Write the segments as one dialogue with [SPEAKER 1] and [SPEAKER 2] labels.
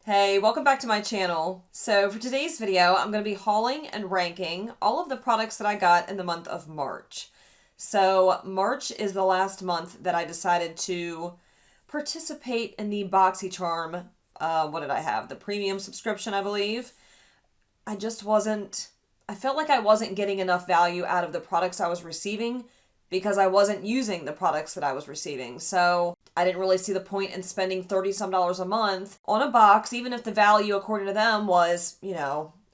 [SPEAKER 1] Hey, welcome back to my channel. So for today's video, I'm going to be hauling and ranking all of the products that I got in the month of March. So March is the last month that I decided to participate in the BoxyCharm, what did I have? The premium subscription, I believe. I felt like I wasn't getting enough value out of the products I was receiving because I wasn't using the products that I was receiving. So I didn't really see the point in spending $30-some a month on a box, even if the value, according to them, was,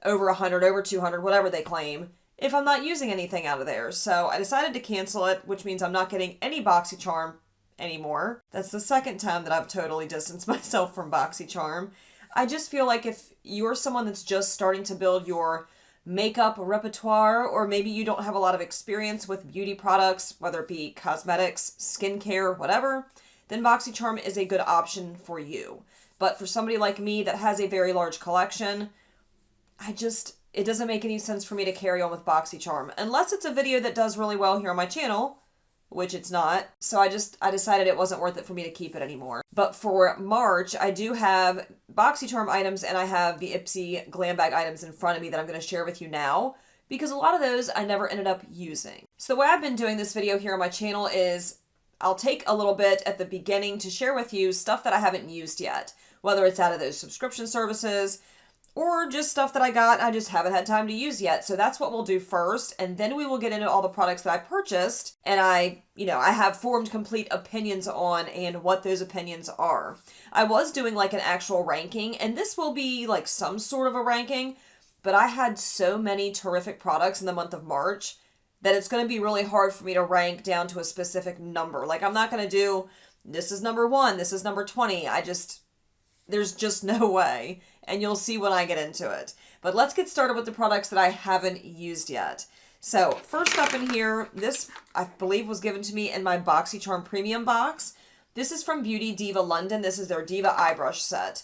[SPEAKER 1] over 100, over 200, whatever they claim, if I'm not using anything out of there. So I decided to cancel it, which means I'm not getting any BoxyCharm anymore. That's the second time that I've totally distanced myself from BoxyCharm. I just feel like if you're someone that's just starting to build your makeup repertoire, or maybe you don't have a lot of experience with beauty products, whether it be cosmetics, skincare, whatever, then BoxyCharm is a good option for you. But for somebody like me that has a very large collection, it doesn't make any sense for me to carry on with BoxyCharm unless it's a video that does really well here on my channel, which it's not. So I decided it wasn't worth it for me to keep it anymore. But for March, I do have BoxyCharm items and I have the Ipsy Glam Bag items in front of me that I'm going to share with you now, because a lot of those I never ended up using. So the way I've been doing this video here on my channel is I'll take a little bit at the beginning to share with you stuff that I haven't used yet, whether it's out of those subscription services or just stuff that I got I just haven't had time to use yet. So that's what we'll do first, and then we will get into all the products that I purchased and I have formed complete opinions on and what those opinions are. I was doing like an actual ranking, and this will be like some sort of a ranking, but I had so many terrific products in the month of March that it's going to be really hard for me to rank down to a specific number. Like, I'm not going to do, this is number 1, this is number 20. There's just no way. And you'll see when I get into it. But let's get started with the products that I haven't used yet. So, first up in here, this, I believe, was given to me in my BoxyCharm Premium box. This is from Beauty Diva London. This is their Diva Eye Brush set.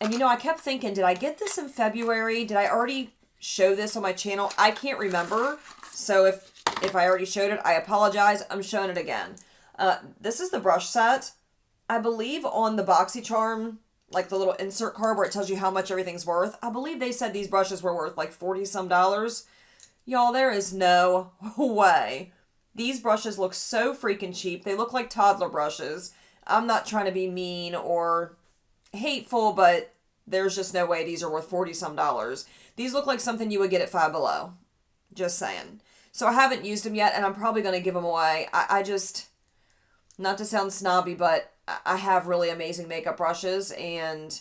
[SPEAKER 1] And I kept thinking, did I get this in February? Did I already show this on my channel? I can't remember. So if I already showed it, I apologize. I'm showing it again. This is the brush set. I believe on the BoxyCharm, like the little insert card where it tells you how much everything's worth, I believe they said these brushes were worth like $40-some. Y'all, there is no way. These brushes look so freaking cheap. They look like toddler brushes. I'm not trying to be mean or hateful, but there's just no way these are worth $40-some. These look like something you would get at Five Below. Just saying. So I haven't used them yet, and I'm probably going to give them away. I just, not to sound snobby, but I have really amazing makeup brushes, and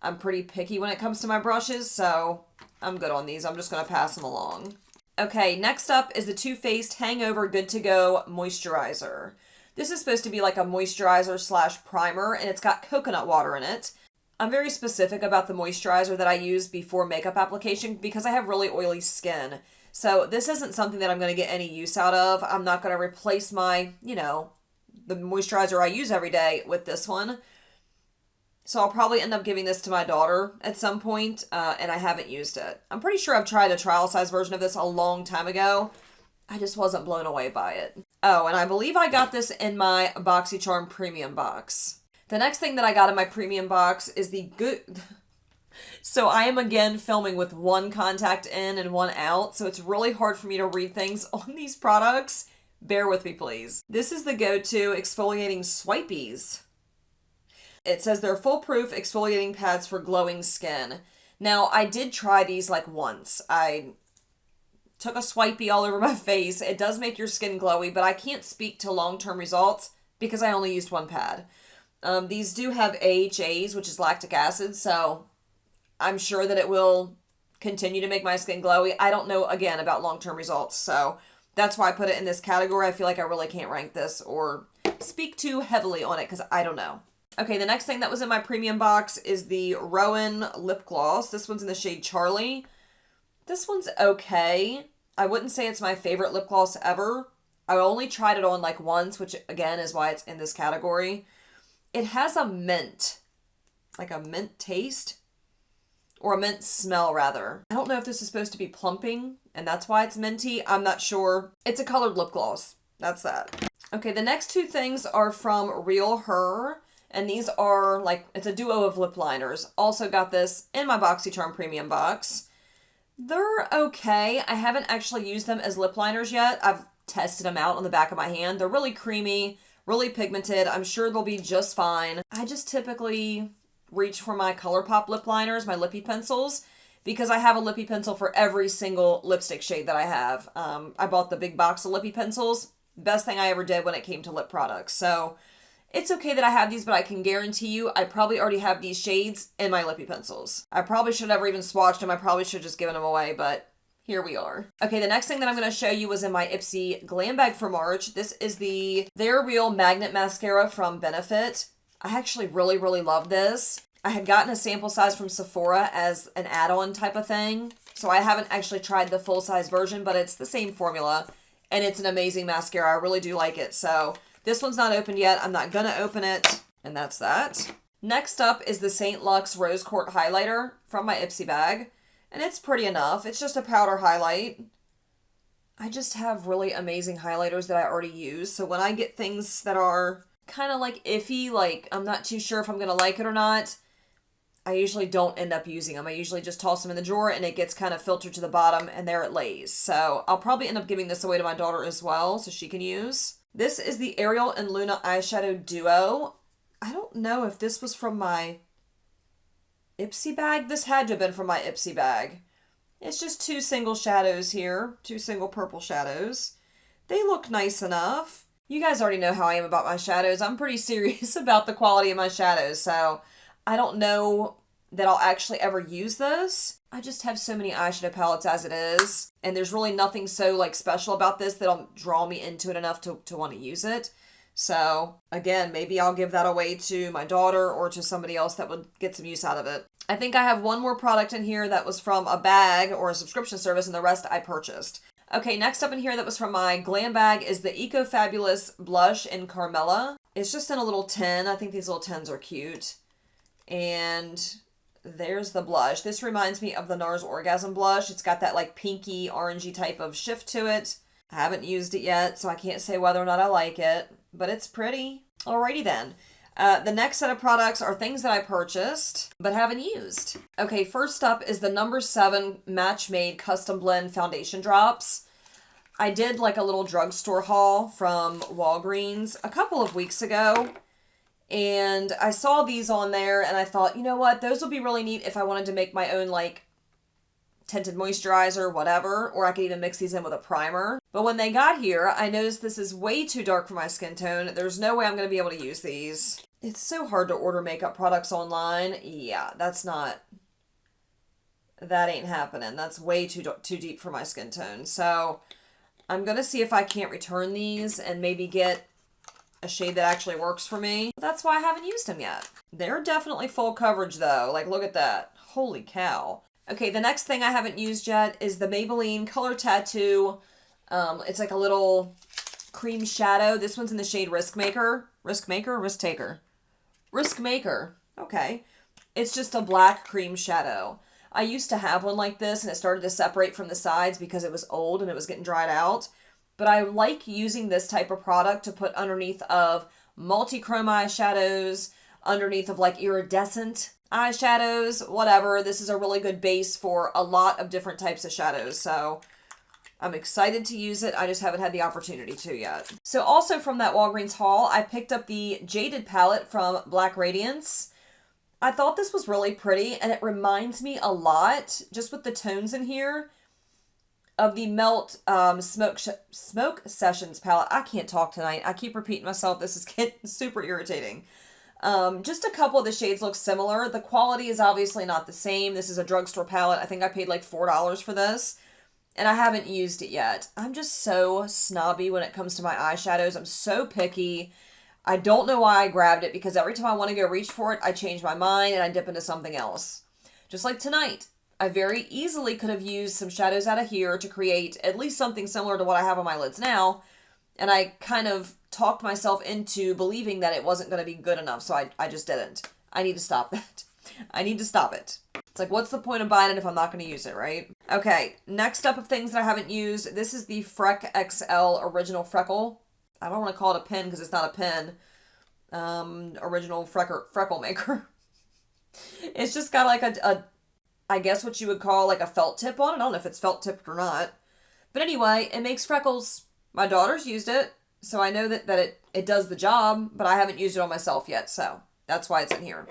[SPEAKER 1] I'm pretty picky when it comes to my brushes, so I'm good on these. I'm just going to pass them along. Okay, next up is the Too Faced Hangover Good To Go Moisturizer. This is supposed to be like a moisturizer / primer, and it's got coconut water in it. I'm very specific about the moisturizer that I use before makeup application because I have really oily skin. So this isn't something that I'm going to get any use out of. I'm not going to replace my, the moisturizer I use every day with this one. So I'll probably end up giving this to my daughter at some point, and I haven't used it. I'm pretty sure I've tried a trial size version of this a long time ago. I just wasn't blown away by it. Oh, and I believe I got this in my BoxyCharm Premium box. The next thing that I got in my Premium box is the good... So I am again filming with one contact in and one out, so it's really hard for me to read things on these products. Bear with me, please. This is the go-to exfoliating swipies. It says they're foolproof exfoliating pads for glowing skin. Now, I did try these like once. I took a swipey all over my face. It does make your skin glowy, but I can't speak to long-term results because I only used one pad. These do have AHAs, which is lactic acid, so I'm sure that it will continue to make my skin glowy. I don't know, again, about long-term results, so that's why I put it in this category. I feel like I really can't rank this or speak too heavily on it because I don't know. Okay, the next thing that was in my Premium box is the Rowan Lip Gloss. This one's in the shade Charlie. This one's okay. I wouldn't say it's my favorite lip gloss ever. I only tried it on like once, which again is why it's in this category. It has a mint, like a mint taste. Or a mint smell, rather. I don't know if this is supposed to be plumping, and that's why it's minty. I'm not sure. It's a colored lip gloss. That's that. Okay, the next two things are from Real Her, And these are like, it's a duo of lip liners. Also got this in my BoxyCharm Premium box. They're okay. I haven't actually used them as lip liners yet. I've tested them out on the back of my hand. They're really creamy, really pigmented. I'm sure they'll be just fine. I just typically reach for my ColourPop lip liners, my lippy pencils, because I have a lippy pencil for every single lipstick shade that I have. I bought the big box of lippy pencils. Best thing I ever did when it came to lip products. So it's okay that I have these, but I can guarantee you I probably already have these shades in my lippy pencils. I probably should have never even swatched them. I probably should have just given them away, but here we are. Okay, the next thing that I'm going to show you was in my Ipsy Glam Bag for March. This is the They're Real Magnet Mascara from Benefit. I actually really, really love this. I had gotten a sample size from Sephora as an add-on type of thing, so I haven't actually tried the full-size version, but it's the same formula, and it's an amazing mascara. I really do like it, so this one's not opened yet. I'm not gonna open it, and that's that. Next up is the St. Luxe Rose Quartz Highlighter from my Ipsy bag, and it's pretty enough. It's just a powder highlight. I just have really amazing highlighters that I already use, so when I get things that are kind of like iffy, like I'm not too sure if I'm gonna like it or not, I usually don't end up using them. I usually just toss them in the drawer and it gets kind of filtered to the bottom and there it lays. So I'll probably end up giving this away to my daughter as well so she can use. This is the Ariel and Luna Eyeshadow Duo. I don't know if this was from my Ipsy bag. This had to have been from my Ipsy bag. It's just two single shadows here. Two single purple shadows. They look nice enough. You guys already know how I am about my shadows. I'm pretty serious about the quality of my shadows, so I don't know that I'll actually ever use this. I just have so many eyeshadow palettes as it is, and there's really nothing so like special about this that'll draw me into it enough to want to use it. So again, maybe I'll give that away to my daughter or to somebody else that would get some use out of it. I think I have one more product in here that was from a bag or a subscription service, and the rest I purchased. Okay, next up in here that was from my Glam Bag is the Eco Fabulous Blush in Carmella. It's just in a little tin. I think these little tins are cute. And there's the blush. This reminds me of the NARS Orgasm blush. It's got that like pinky orangey type of shift to it. I haven't used it yet, so I can't say whether or not I like it, but it's pretty. Alrighty then. The next set of products are things that I purchased but haven't used. Okay, first up is the No. 7 Match Made Custom Blend Foundation Drops. I did like a little drugstore haul from Walgreens a couple of weeks ago. And I saw these on there and I thought, you know what, those would be really neat if I wanted to make my own like tinted moisturizer, whatever, or I could even mix these in with a primer. But when they got here, I noticed this is way too dark for my skin tone. There's no way I'm going to be able to use these. It's so hard to order makeup products online. Yeah, that ain't happening. That's way too deep for my skin tone. So I'm going to see if I can't return these and maybe get a shade that actually works for me. That's why I haven't used them yet. They're definitely full coverage though. Like, look at that. Holy cow. Okay, the next thing I haven't used yet is the Maybelline Color Tattoo. It's like a little cream shadow. This one's in the shade Risk Maker. Risk Maker? Risk Taker. Risk Maker. Okay. It's just a black cream shadow. I used to have one like this and it started to separate from the sides because it was old and it was getting dried out. But I like using this type of product to put underneath of multi-chrome eyeshadows, underneath of like iridescent eyeshadows, whatever. This is a really good base for a lot of different types of shadows. So I'm excited to use it. I just haven't had the opportunity to yet. So also from that Walgreens haul, I picked up the Jaded palette from Black Radiance. I thought this was really pretty and it reminds me a lot, just with the tones in here, of the Melt Smoke Sessions palette. I can't talk tonight. I keep repeating myself. This is getting super irritating. Just a couple of the shades look similar. The quality is obviously not the same. This is a drugstore palette. I think I paid like $4 for this. And I haven't used it yet. I'm just so snobby when it comes to my eyeshadows. I'm so picky. I don't know why I grabbed it because every time I want to go reach for it, I change my mind and I dip into something else. Just like tonight. I very easily could have used some shadows out of here to create at least something similar to what I have on my lids now. And I kind of talked myself into believing that it wasn't going to be good enough. So I just didn't. I need to stop that. I need to stop it. It's like, what's the point of buying it if I'm not going to use it, right? Okay, next up of things that I haven't used. This is the Freck XL Original Freckle. I don't want to call it a pen because it's not a pen. original freckle maker. It's just got like a, I guess what you would call like a felt tip on it. I don't know if it's felt tipped or not. But anyway, it makes freckles. My daughter's used it, so I know that it does the job, but I haven't used it on myself yet, so that's why it's in here.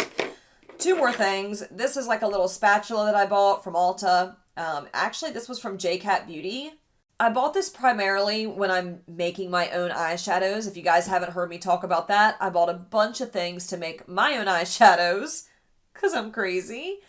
[SPEAKER 1] Two more things. This is like a little spatula that I bought from Ulta. Actually, this was from J-Cat Beauty. I bought this primarily when I'm making my own eyeshadows. If you guys haven't heard me talk about that, I bought a bunch of things to make my own eyeshadows because I'm crazy.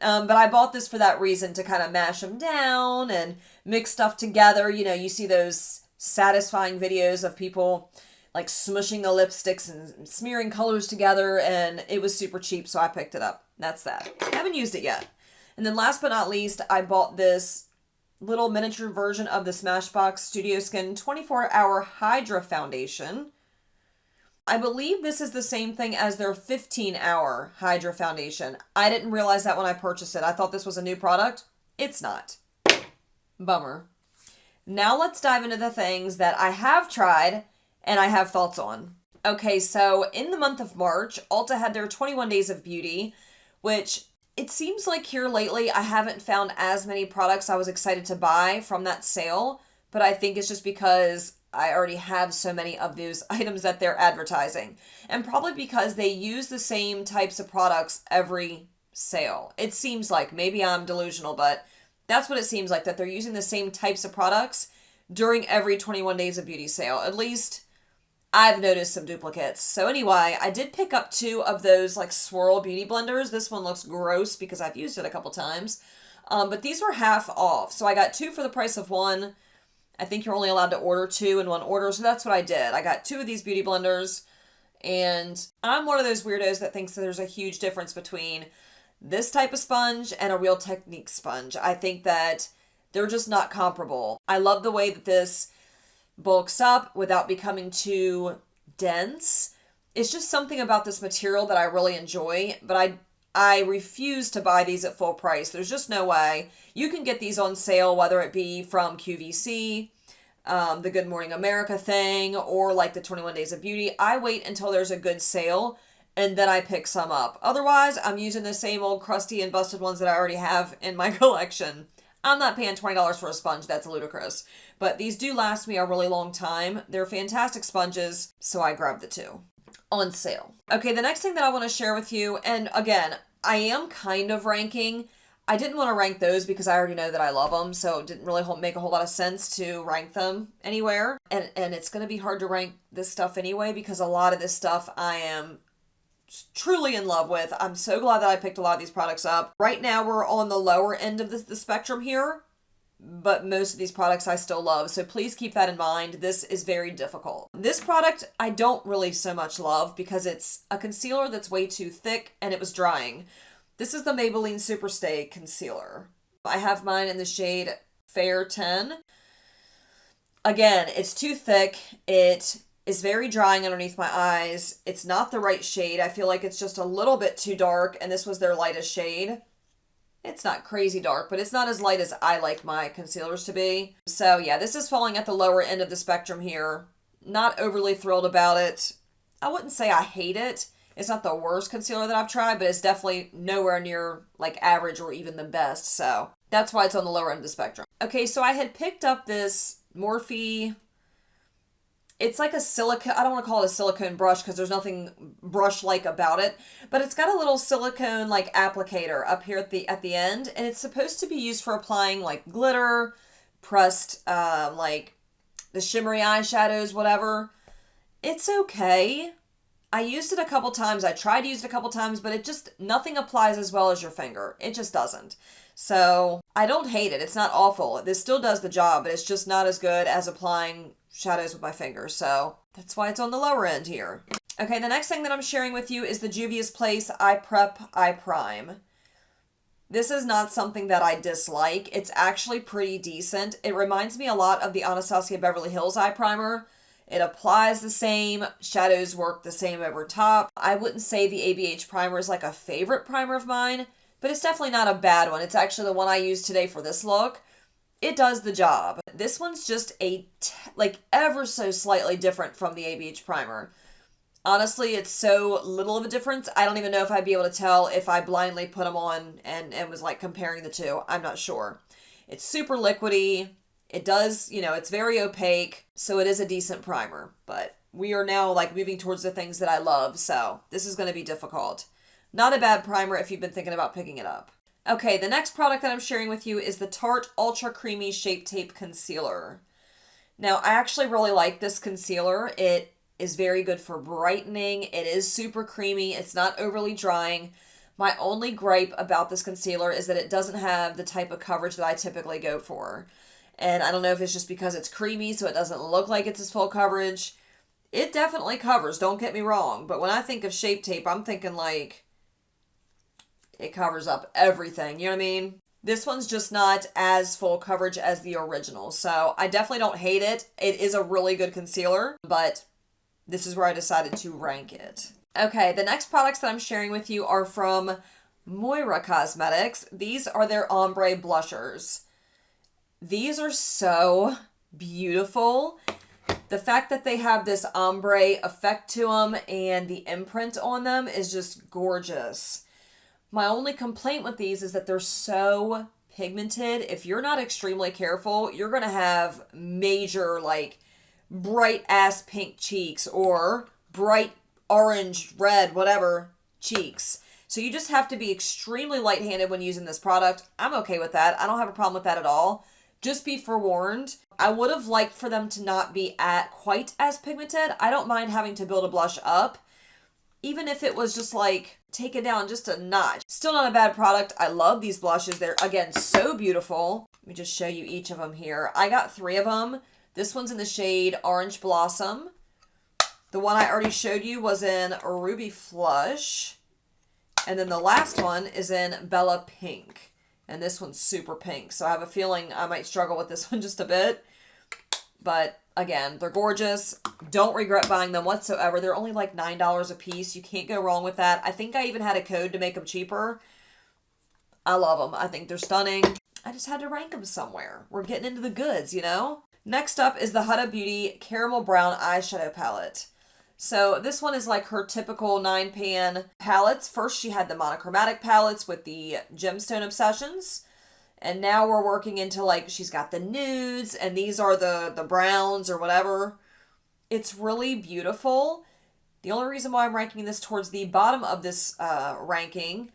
[SPEAKER 1] But I bought this for that reason, to kind of mash them down and mix stuff together. You know, you see those satisfying videos of people like smushing the lipsticks and smearing colors together, and it was super cheap, so I picked it up. That's that. I haven't used it yet. And then last but not least, I bought this little miniature version of the Smashbox Studio Skin 24-Hour Hydra Foundation. I believe this is the same thing as their 15-Hour Hydra Foundation. I didn't realize that when I purchased it. I thought this was a new product. It's not. Bummer. Now let's dive into the things that I have tried and I have thoughts on. Okay, so in the month of March, Ulta had their 21 Days of Beauty, which it seems like here lately I haven't found as many products I was excited to buy from that sale, but I think it's just because I already have so many of those items that they're advertising. And probably because they use the same types of products every sale. It seems like, maybe I'm delusional, but that's what it seems like, that they're using the same types of products during every 21 Days of Beauty sale. At least I've noticed some duplicates. So anyway, I did pick up two of those like swirl beauty blenders. This one looks gross because I've used it a couple times. But these were half off. So I got two for the price of one. I think you're only allowed to order two in one order. So that's what I did. I got two of these beauty blenders. And I'm one of those weirdos that thinks that there's a huge difference between this type of sponge and a Real Technique sponge. I think that they're just not comparable. I love the way that this bulks up without becoming too dense. It's just something about this material that I really enjoy, but I refuse to buy these at full price. There's just no way. You can get these on sale, whether it be from QVC, the Good Morning America thing, or like the 21 Days of Beauty. I wait until there's a good sale and then I pick some up. Otherwise, I'm using the same old crusty and busted ones that I already have in my collection. I'm not paying $20 for a sponge. That's ludicrous. But these do last me a really long time. They're fantastic sponges, so I grabbed the two on sale. Okay, the next thing that I want to share with you, and again, I am kind of ranking. I didn't want to rank those because I already know that I love them, so it didn't really make a whole lot of sense to rank them anywhere. And it's going to be hard to rank this stuff anyway because a lot of this stuff I am truly in love with. I'm so glad that I picked a lot of these products up. Right now we're on the lower end of the spectrum here, but most of these products I still love, so please keep that in mind. This is very difficult. This product I don't really so much love because it's a concealer that's way too thick and it was drying. This is the Maybelline Superstay Concealer. I have mine in the shade Fair 10. Again, it's too thick. It is very drying underneath my eyes. It's not the right shade. I feel like it's just a little bit too dark, and this was their lightest shade. It's not crazy dark, but it's not as light as I like my concealers to be. So yeah, this is falling at the lower end of the spectrum here. Not overly thrilled about it. I wouldn't say I hate it. It's not the worst concealer that I've tried, but it's definitely nowhere near like average or even the best. So that's why it's on the lower end of the spectrum. Okay, so I had picked up this Morphe. It's like a silicone, I don't want to call it a silicone brush because there's nothing brush-like about it, but it's got a little silicone like applicator up here at the end, and it's supposed to be used for applying like glitter, pressed like the shimmery eyeshadows, whatever. It's okay. I used it a couple times. I tried to use it a couple times, but it just, nothing applies as well as your finger. It just doesn't. So I don't hate it. It's not awful. This still does the job, but it's just not as good as applying shadows with my fingers. So that's why it's on the lower end here. Okay, the next thing that I'm sharing with you is the Juvia's Place Eye Prep Eye Prime. This is not something that I dislike. It's actually pretty decent. It reminds me a lot of the Anastasia Beverly Hills Eye Primer. It applies the same, shadows work the same over top. I wouldn't say the ABH primer is like a favorite primer of mine, but it's definitely not a bad one. It's actually the one I used today for this look. It does the job. This one's just like ever so slightly different from the ABH primer. Honestly, it's so little of a difference. I don't even know if I'd be able to tell if I blindly put them on and was like comparing the two. I'm not sure. It's super liquidy. It does, it's very opaque. So it is a decent primer. But we are now like moving towards the things that I love. So this is going to be difficult. Not a bad primer if you've been thinking about picking it up. Okay, the next product that I'm sharing with you is the Tarte Ultra Creamy Shape Tape Concealer. Now, I actually really like this concealer. It is very good for brightening. It is super creamy. It's not overly drying. My only gripe about this concealer is that it doesn't have the type of coverage that I typically go for. And I don't know if it's just because it's creamy, so it doesn't look like it's its full coverage. It definitely covers, don't get me wrong. But when I think of Shape Tape, I'm thinking like it covers up everything. You know what I mean? This one's just not as full coverage as the original. So I definitely don't hate it. It is a really good concealer, but this is where I decided to rank it. Okay, the next products that I'm sharing with you are from Moira Cosmetics. These are their ombre blushers. These are so beautiful. The fact that they have this ombre effect to them and the imprint on them is just gorgeous. My only complaint with these is that they're so pigmented. If you're not extremely careful, you're going to have major, like, bright ass pink cheeks or bright orange, red, whatever cheeks. So you just have to be extremely light-handed when using this product. I'm okay with that. I don't have a problem with that at all. Just be forewarned. I would have liked for them to not be quite as pigmented. I don't mind having to build a blush up, even if it was just like take it down just a notch. Still not a bad product. I love these blushes. They're, again, so beautiful. Let me just show you each of them here. I got 3 of them. This one's in the shade Orange Blossom. The one I already showed you was in Ruby Flush. And then the last one is in Bella Pink. And this one's super pink. So I have a feeling I might struggle with this one just a bit. But again, they're gorgeous. Don't regret buying them whatsoever. They're only like $9 a piece. You can't go wrong with that. I think I even had a code to make them cheaper. I love them. I think they're stunning. I just had to rank them somewhere. We're getting into the goods, Next up is the Huda Beauty Caramel Brown Eyeshadow Palette. So this one is like her typical 9-pan palettes. First she had the monochromatic palettes with the Gemstone Obsessions. And now we're working into like, she's got the nudes and these are the browns or whatever. It's really beautiful. The only reason why I'm ranking this towards the bottom of this ranking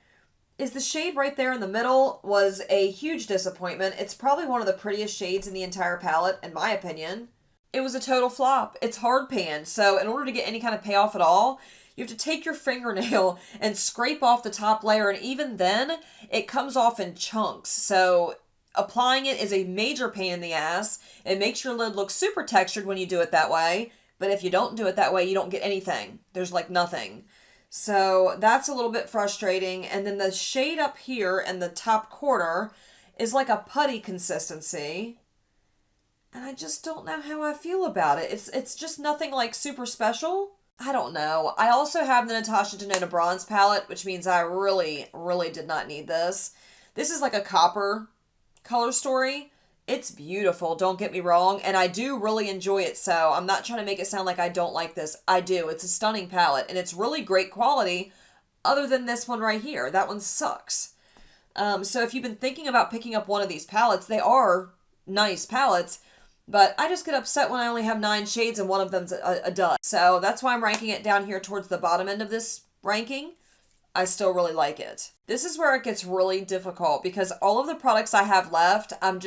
[SPEAKER 1] is the shade right there in the middle was a huge disappointment. It's probably one of the prettiest shades in the entire palette, in my opinion. It was a total flop. It's hard pan, so in order to get any kind of payoff at all, you have to take your fingernail and scrape off the top layer, and even then, it comes off in chunks. So applying it is a major pain in the ass. It makes your lid look super textured when you do it that way, but if you don't do it that way, you don't get anything. There's like nothing. So that's a little bit frustrating. And then the shade up here in the top corner is like a putty consistency. And I just don't know how I feel about it. It's just nothing like super special. I don't know. I also have the Natasha Denona Bronze palette, which means I really, really did not need this. This is like a copper color story. It's beautiful, don't get me wrong, and I do really enjoy it, so I'm not trying to make it sound like I don't like this. I do. It's a stunning palette, and it's really great quality, other than this one right here. That one sucks. So if you've been thinking about picking up one of these palettes, they are nice palettes, but I just get upset when I only have 9 shades and one of them's a dud. So that's why I'm ranking it down here towards the bottom end of this ranking. I still really like it. This is where it gets really difficult, because all of the products I have left, I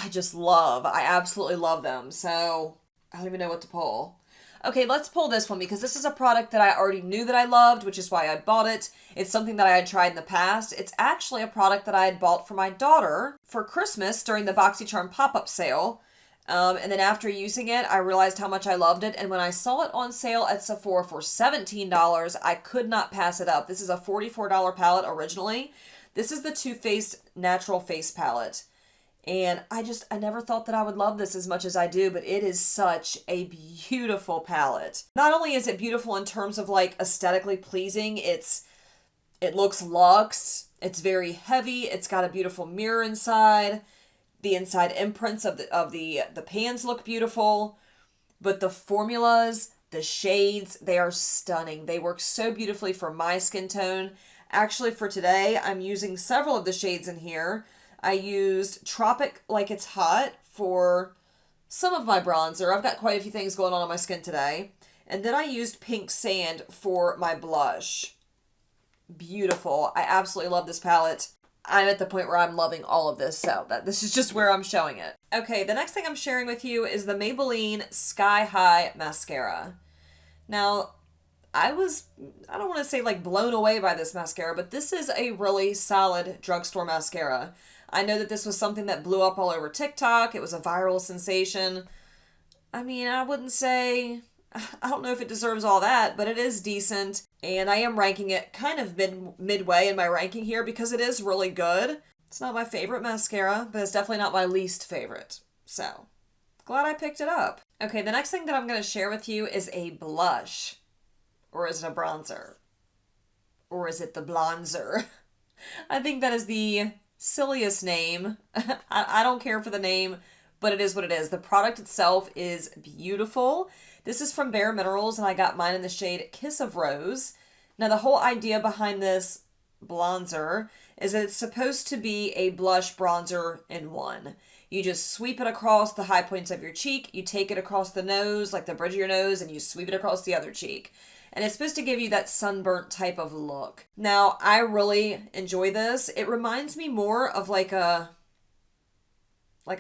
[SPEAKER 1] just love. I absolutely love them. So I don't even know what to pull. Okay, let's pull this one, because this is a product that I already knew that I loved, which is why I bought it. It's something that I had tried in the past. It's actually a product that I had bought for my daughter for Christmas during the BoxyCharm pop-up sale. And then after using it, I realized how much I loved it. And when I saw it on sale at Sephora for $17, I could not pass it up. This is a $44 palette originally. This is the Too Faced Natural Face Palette. And I never thought that I would love this as much as I do, but it is such a beautiful palette. Not only is it beautiful in terms of like aesthetically pleasing, it looks luxe, it's very heavy, it's got a beautiful mirror inside, the inside imprints of the pans look beautiful, but the formulas, The shades, they are stunning. They work so beautifully for my skin tone. Actually, for today, I'm using several of the shades in here. I used Tropic Like It's Hot for some of my bronzer. I've got quite a few things going on my skin today. And then I used Pink Sand for my blush. Beautiful. I absolutely love this palette. I'm at the point where I'm loving all of this, so this is just where I'm showing it. Okay, the next thing I'm sharing with you is the Maybelline Sky High Mascara. Now, I don't want to say like blown away by this mascara, but this is a really solid drugstore mascara. I know that this was something that blew up all over TikTok. It was a viral sensation. I mean, I wouldn't say, I don't know if it deserves all that, but it is decent. And I am ranking it kind of midway in my ranking here because it is really good. It's not my favorite mascara, but it's definitely not my least favorite. So, glad I picked it up. Okay, the next thing that I'm going to share with you is a blush. Or is it a bronzer? Or is it the blonzer? I think that is the silliest name. I don't care for the name, but it is what it is. The product itself is beautiful. This is from Bare Minerals, and I got mine in the shade Kiss of Rose. Now, the whole idea behind this blonzer is that it's supposed to be a blush bronzer in one. You just sweep it across the high points of your cheek, you take it across the nose, like the bridge of your nose, and you sweep it across the other cheek. And it's supposed to give you that sunburnt type of look. Now, I really enjoy this. It reminds me more of like a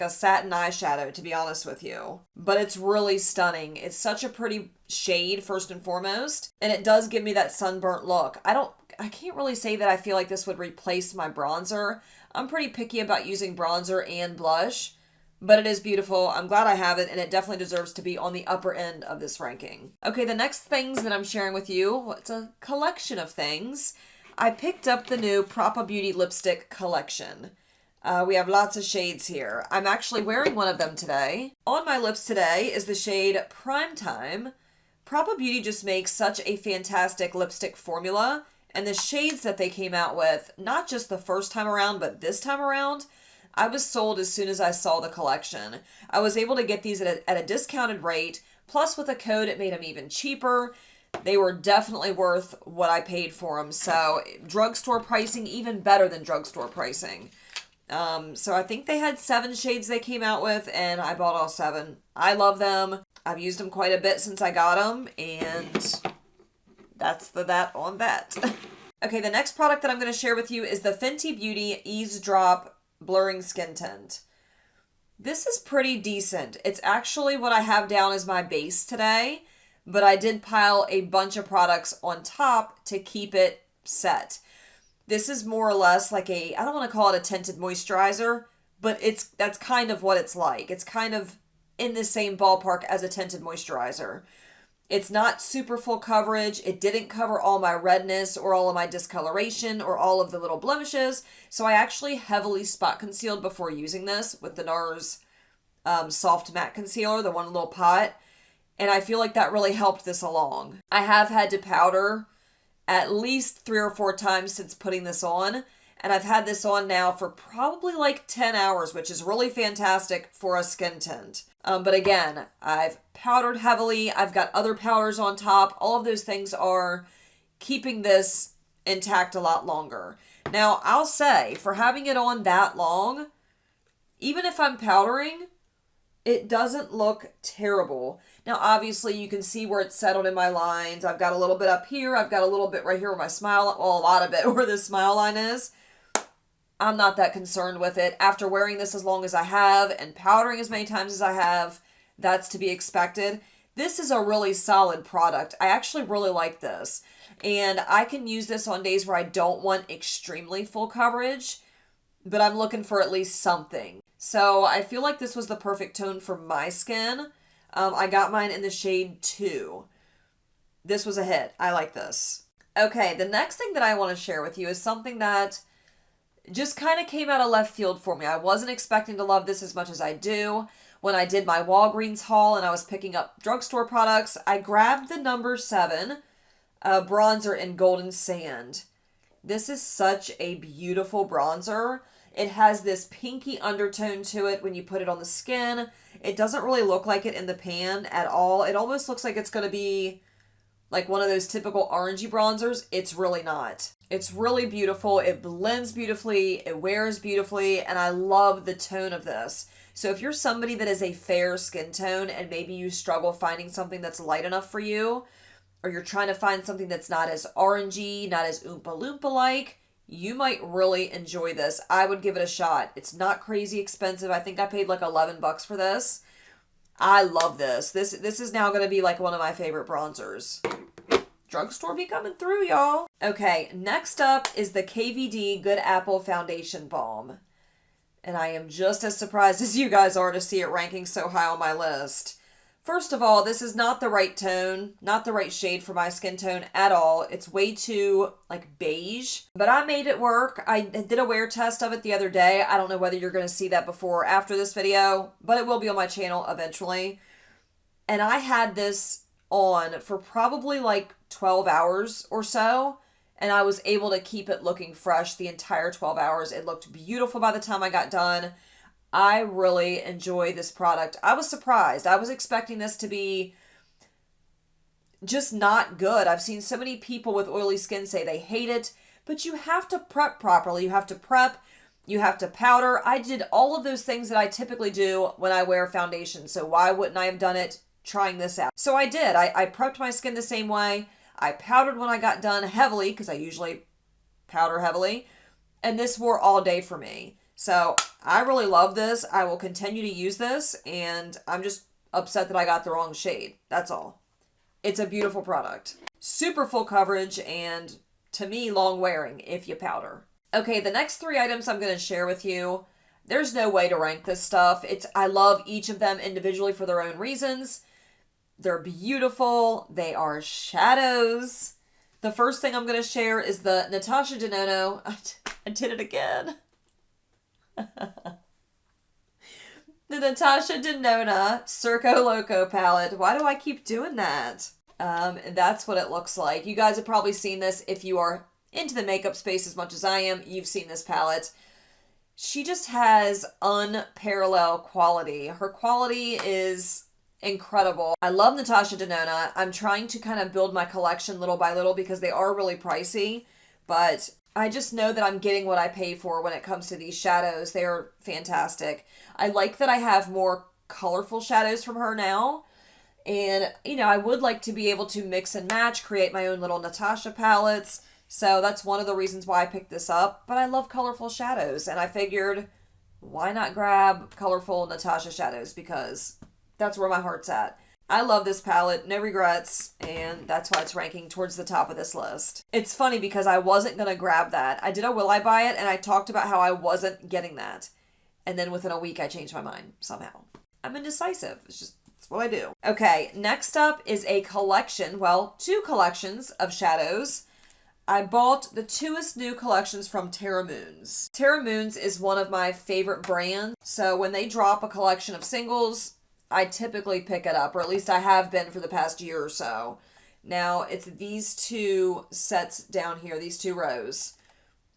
[SPEAKER 1] satin eyeshadow, to be honest with you. But it's really stunning. It's such a pretty shade, first and foremost. And it does give me that sunburnt look. I can't really say that I feel like this would replace my bronzer. I'm pretty picky about using bronzer and blush. But it is beautiful. I'm glad I have it, and it definitely deserves to be on the upper end of this ranking. Okay, the next things that I'm sharing with you, it's a collection of things. I picked up the new Propa Beauty lipstick collection. We have lots of shades here. I'm actually wearing one of them today. On my lips today is the shade Primetime. Propa Beauty just makes such a fantastic lipstick formula, and the shades that they came out with, not just the first time around, but this time around, I was sold as soon as I saw the collection. I was able to get these at a discounted rate, plus with a code it made them even cheaper. They were definitely worth what I paid for them. So drugstore pricing, even better than drugstore pricing. So I think they had 7 shades they came out with, and I bought all 7. I love them. I've used them quite a bit since I got them, and that's that on that. Okay, the next product that I'm going to share with you is the Fenty Beauty Eavesdrop Blurring Skin Tint. This is pretty decent. It's actually what I have down as my base today, but I did pile a bunch of products on top to keep it set. This is more or less like I don't want to call it a tinted moisturizer, but that's kind of what it's like. It's kind of in the same ballpark as a tinted moisturizer. It's not super full coverage. It didn't cover all my redness or all of my discoloration or all of the little blemishes. So I actually heavily spot concealed before using this with the NARS Soft Matte Concealer, the one little pot. And I feel like that really helped this along. I have had to powder at least 3 or 4 times since putting this on. And I've had this on now for probably like 10 hours, which is really fantastic for a skin tint. But again, I've powdered heavily. I've got other powders on top. All of those things are keeping this intact a lot longer. Now, I'll say, for having it on that long, even if I'm powdering, it doesn't look terrible. Now, obviously, you can see where it's settled in my lines. I've got a little bit up here. I've got a little bit right here where my smile, well, a lot of it where the smile line is. I'm not that concerned with it. After wearing this as long as I have and powdering as many times as I have, that's to be expected. This is a really solid product. I actually really like this. And I can use this on days where I don't want extremely full coverage, but I'm looking for at least something. So I feel like this was the perfect tone for my skin. I got mine in the shade 2. This was a hit. I like this. Okay, the next thing that I want to share with you is something that just kind of came out of left field for me. I wasn't expecting to love this as much as I do. When I did my Walgreens haul and I was picking up drugstore products, I grabbed the number 7 bronzer in Golden Sand. This is such a beautiful bronzer. It has this pinky undertone to it when you put it on the skin. It doesn't really look like it in the pan at all. It almost looks like it's going to be like one of those typical orangey bronzers. It's really not. It's really beautiful. It blends beautifully. It wears beautifully. And I love the tone of this. So if you're somebody that is a fair skin tone and maybe you struggle finding something that's light enough for you, or you're trying to find something that's not as orangey, not as Oompa Loompa-like, you might really enjoy this. I would give it a shot. It's not crazy expensive. I think I paid like $11 for this. I love this. This is now going to be like one of my favorite bronzers. Drugstore be coming through, y'all. Okay, next up is the KVD Good Apple Foundation Balm. And I am just as surprised as you guys are to see it ranking so high on my list. First of all, this is not the right tone, not the right shade for my skin tone at all. It's way too, like, beige. But I made it work. I did a wear test of it the other day. I don't know whether you're going to see that before or after this video, but it will be on my channel eventually. And I had this on for probably like 12 hours or so, and I was able to keep it looking fresh the entire 12 hours. It looked beautiful by the time I got done. I really enjoy this product. I was surprised. I was expecting this to be just not good. I've seen so many people with oily skin say they hate it, but you have to prep properly. You have to prep, you have to powder. I did all of those things that I typically do when I wear foundation, so why wouldn't I have done it trying this out? So I did. I prepped my skin the same way. I powdered when I got done heavily, because I usually powder heavily, and this wore all day for me. So I really love this. I will continue to use this, and I'm just upset that I got the wrong shade. That's all. It's a beautiful product. Super full coverage, and to me, long wearing if you powder. Okay, the next 3 items I'm going to share with you, there's no way to rank this stuff. I love each of them individually for their own reasons. They're beautiful. They are shadows. The first thing I'm going to share is the Natasha Denona. I did it again. The Natasha Denona Circo Loco palette. Why do I keep doing that? That's what it looks like. You guys have probably seen this. If you are into the makeup space as much as I am, you've seen this palette. She just has unparalleled quality. Her quality is incredible. I love Natasha Denona. I'm trying to kind of build my collection little by little because they are really pricey, but I just know that I'm getting what I pay for when it comes to these shadows. They're fantastic. I like that I have more colorful shadows from her now. And, you know, I would like to be able to mix and match, create my own little Natasha palettes. So that's one of the reasons why I picked this up. But I love colorful shadows. And I figured, why not grab colorful Natasha shadows? Because that's where my heart's at. I love this palette, no regrets, and that's why it's ranking towards the top of this list. It's funny because I wasn't going to grab that. I did a will I buy it, and I talked about how I wasn't getting that. And then within a week, I changed my mind somehow. I'm indecisive. It's what I do. Okay, next up is a collection, well, 2 collections of shadows. I bought the 2est new collections from Terra Moons. Terra Moons is one of my favorite brands, so when they drop a collection of singles, I typically pick it up, or at least I have been for the past year or so. Now, it's these 2 sets down here, these 2 rows.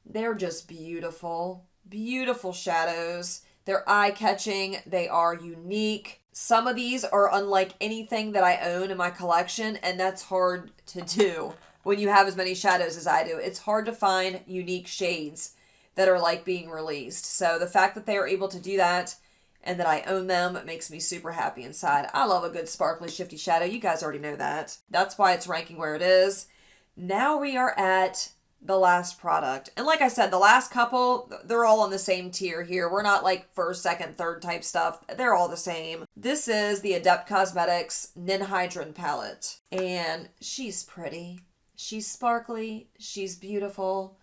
[SPEAKER 1] They're just beautiful. Beautiful shadows. They're eye-catching. They are unique. Some of these are unlike anything that I own in my collection, and that's hard to do when you have as many shadows as I do. It's hard to find unique shades that are like being released. So the fact that they are able to do that and that I own them makes me super happy inside. I love a good sparkly shifty shadow. You guys already know that. That's why it's ranking where it is. Now we are at the last product. And like I said, the last couple, they're all on the same tier here. We're not like first, second, third type stuff. They're all the same. This is the Adept Cosmetics Ninhydrin palette. And she's pretty. She's sparkly. She's beautiful.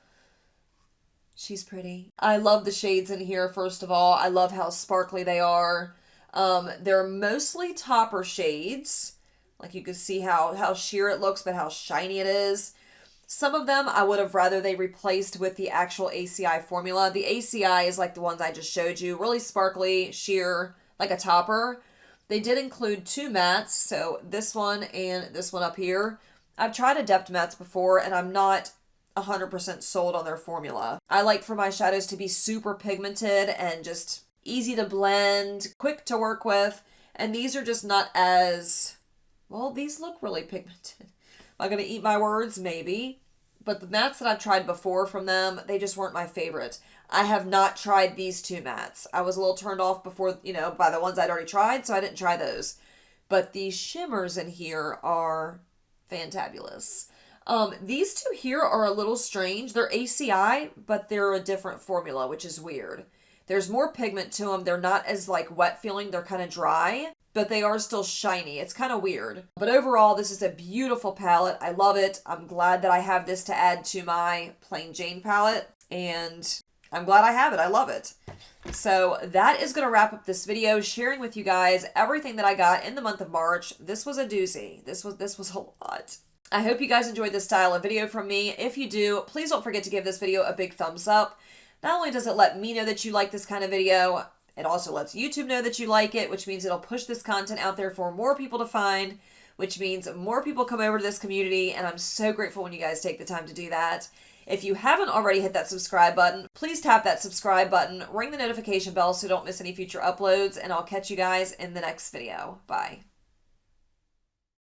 [SPEAKER 1] She's pretty. I love the shades in here, first of all. I love how sparkly they are. They're mostly topper shades. Like you can see how sheer it looks, but how shiny it is. Some of them I would have rather they replaced with the actual ACI formula. The ACI is like the ones I just showed you. Really sparkly, sheer, like a topper. They did include 2 mattes, so this one and this one up here. I've tried Adept mattes before, and I'm not 100% sold on their formula. I like for my shadows to be super pigmented and just easy to blend, quick to work with, and these are just not as, well, these look really pigmented. Am I going to eat my words? Maybe. But the mattes that I've tried before from them, they just weren't my favorite. I have not tried these two mattes. I was a little turned off before, by the ones I'd already tried, so I didn't try those. But these shimmers in here are fantabulous. These two here are a little strange. They're ACI, but they're a different formula, which is weird. There's more pigment to them. They're not as wet feeling. They're kind of dry, but they are still shiny. It's kind of weird. But overall, this is a beautiful palette. I love it. I'm glad that I have this to add to my Plain Jane palette, and I'm glad I have it. I love it. So that is going to wrap up this video, sharing with you guys everything that I got in the month of March. This was a doozy. This was a lot. I hope you guys enjoyed this style of video from me. If you do, please don't forget to give this video a big thumbs up. Not only does it let me know that you like this kind of video, it also lets YouTube know that you like it, which means it'll push this content out there for more people to find, which means more people come over to this community, and I'm so grateful when you guys take the time to do that. If you haven't already hit that subscribe button, please tap that subscribe button, ring the notification bell so you don't miss any future uploads, and I'll catch you guys in the next video. Bye.